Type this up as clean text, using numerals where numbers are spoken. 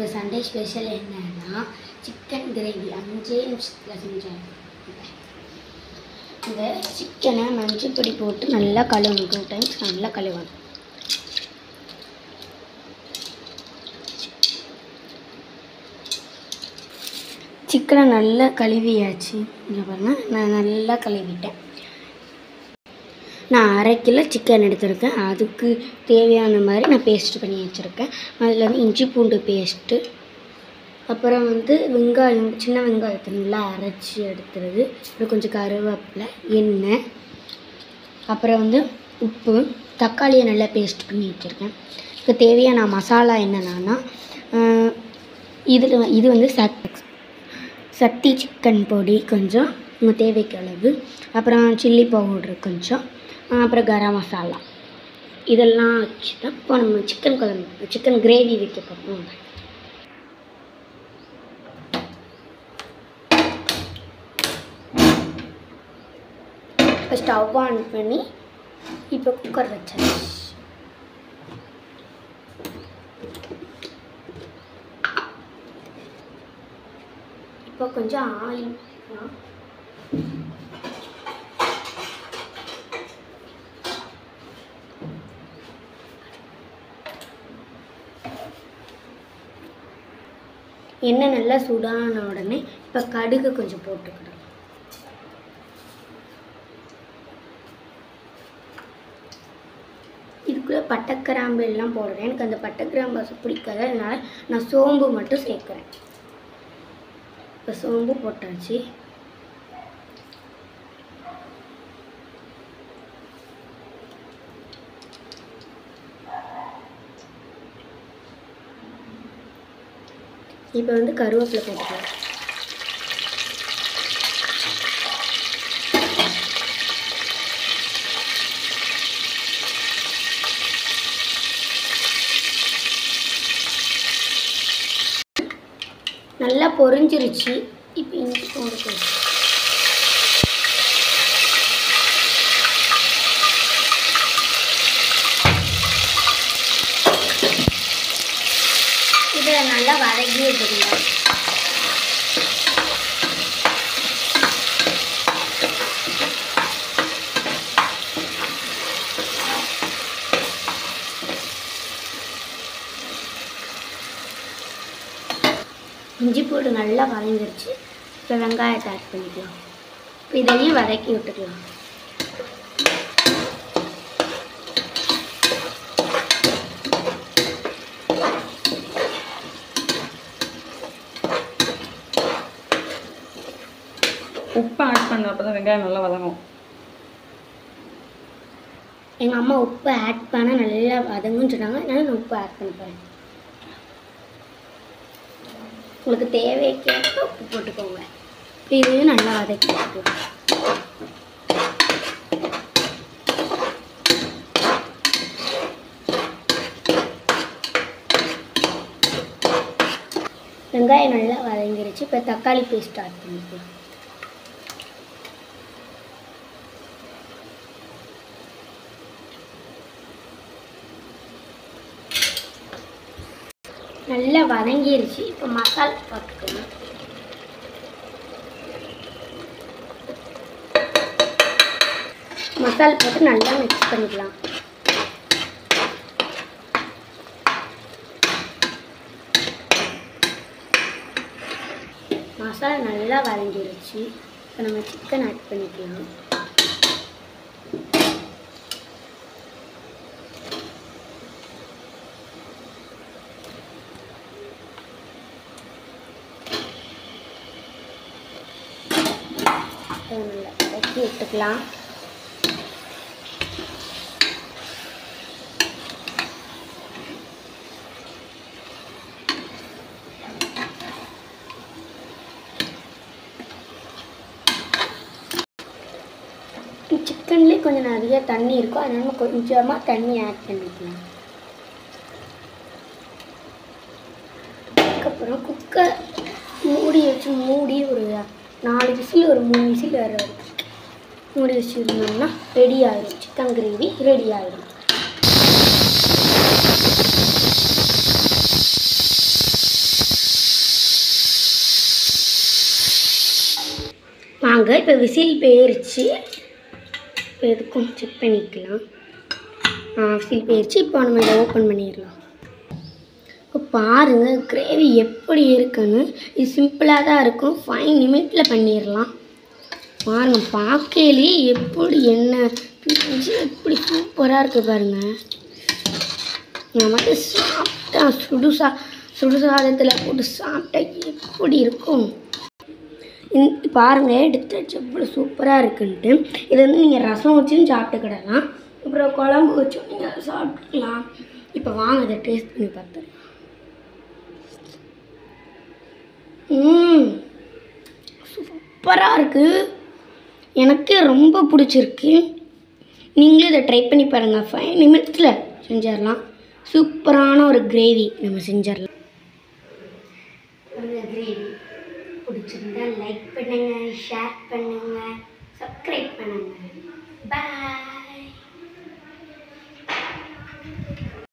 இப்போ Sunday special என்னன்னா chicken gravy 5 நிமிஷத்தில் செஞ்சேன். இந்த சிக்கனை மஞ்சள் பொடி போட்டு நல்லா கழுவணும். 2 டைம்ஸ் நல்லா கழுவணும். சிக்கனை நல்லா கழுவியாச்சு. இங்கே பாருங்கள், நான் நல்லா கழுவிட்டேன். நான் 1/2 கிலோ சிக்கன் எடுத்திருக்கேன். அதுக்கு தேவையான மாதிரி நான் பேஸ்ட் பண்ணி வச்சுருக்கேன். அதில் வந்து இஞ்சி பூண்டு பேஸ்ட்டு, அப்புறம் வந்து வெங்காயம், சின்ன வெங்காயத்தை நல்லா அரைச்சி எடுத்துறது, அப்புறம் கொஞ்சம் கருவேப்பிலை, எண்ணெய், அப்புறம் வந்து உப்பு, தக்காளியை நல்லா பேஸ்ட் பண்ணி வச்சுருக்கேன். இப்போ தேவையான மசாலா என்னென்னா இது வந்து சக்தி சிக்கன் பொடி கொஞ்சம் உங்கள் தேவைக்கு அளவு, அப்புறம் சில்லி பவுட்ரு கொஞ்சம், அப்புறம் கரம் மசாலா, இதெல்லாம் வச்சு தான் இப்போ நம்ம சிக்கன் கிரேவி வைக்க போகிறோம். இப்போ ஸ்டவ் ஆன் பண்ணி இப்போ குக்கர் வச்சாச்சு. இப்போ கொஞ்சம் ஆயில் எண்ணெய் நல்லா சூடான உடனே இப்போ கடுகு கொஞ்சம் போட்டுக்கிடலாம். இதுக்குள்ளே பட்டை கிராம்பு எல்லாம் போடுறேன். எனக்கு அந்த பட்டை கிராம்பு பிடிக்காது, அதனால நான் சோம்பு மட்டும் சேர்க்குறேன். இப்போ சோம்பு போட்டாச்சு. இப்போ வந்து கருவேப்பிலை போட்டுக்கலாம். நல்லா பொரிஞ்சிருச்சு. இப்போ இஞ்சி பூண்டு பேஸ்ட், இதை நல்லா வதக்கி வச்சுக்கலாம். இஞ்சி பூண்டு நல்லா வதங்கிருச்சு. இப்போ வெங்காயத்தை ஆட் பண்ணிக்கலாம். இப்போ இதையும் வதக்கி விட்டுக்கலாம். உப்பு ஆட் பண்ண அப்போ தான் வெங்காயம் நல்லா வதங்கும். எங்கள் அம்மா உப்பு ஆட் பண்ண நல்லா வதங்குன்னு சொன்னாங்க, அதனால நான் உப்பு ஆட் பண்ண போகிறேன். உங்களுக்கு தேவைக்கேற்ப உப்பு போட்டுக்கோங்க. இப்போ இதையும் நல்லா வதக்கி வச்சுக்கலாம். வெங்காயம் நல்லா வதங்கிருச்சு. இப்போ தக்காளி பேஸ்ட் ஆட் பண்ணிக்கலாம். நல்லா வதங்கிருச்சு. இப்போ மசாலா போட்டுக்கலாம். மசாலா போட்டு நல்லா மிக்ஸ் பண்ணிக்கலாம். மசாலா நல்லா வதங்கிருச்சு. இப்போ நம்ம சிக்கன் ஆட் பண்ணிக்கலாம். நல்லா வதக்கி விட்டுக்கலாம். சிக்கன்லேயே கொஞ்சம் நிறைய தண்ணி இருக்கும், அதனால நம்ம கொஞ்சமாக தண்ணி ஆட் பண்ணிக்கலாம். அதுக்கப்புறம் குக்கர் மூடி ஒரு 4 விசில், ஒரு 3 விசில் வர வரைக்கும் மூடி வச்சுருந்தோம்னா ரெடி ஆகிடும். சிக்கன் கிரேவி ரெடி ஆகிடும். இப்போ விசில் போயிருச்சு. இப்போ எதுக்கும் செக் பண்ணிக்கலாம். விசில் போயிருச்சு. இப்போ நம்ம இதை ஓப்பன் பண்ணிடலாம். இப்போ பாருங்கள் கிரேவி எப்படி இருக்குன்னு. இது சிம்பிளாக தான் இருக்கும். 5 நிமிஷத்தில் பண்ணிடலாம். பாருங்கள் பார்க்கையிலே எப்படி எண்ணெய் பிரிஞ்சு எப்படி சூப்பராக இருக்குது பாருங்கள். நான் மட்டும் சாப்பிட்டா சுடுசாதத்தில் போட்டு சாப்பிட்டா எப்படி இருக்கும். பாருங்கள் எடுத்து வச்சு எவ்வளோ சூப்பராக இருக்குன்ட்டு. இதை வந்து நீங்கள் ரசம் வச்சும் சாப்பிட்டுக்கிடலாம். அப்புறம் குழம்பு வச்சும் நீங்கள் சாப்பிட்டுக்கலாம். இப்போ வாங்க இதை டேஸ்ட் பண்ணி பார்த்துக்கலாம். சூப்பராக இருக்குது. எனக்கு ரொம்ப பிடிச்சிருக்கு. நீங்களும் இதை ட்ரை பண்ணி பாருங்கள். 5 நிமிஷத்தில் செஞ்சிடலாம். சூப்பரான ஒரு கிரேவி நம்ம செஞ்சிடலாம். கிரேவி பிடிச்சிருந்தா லைக் பண்ணுங்கள், ஷேர் பண்ணுங்கள், சப்ஸ்கிரைப் பண்ணுங்கள். பாய்.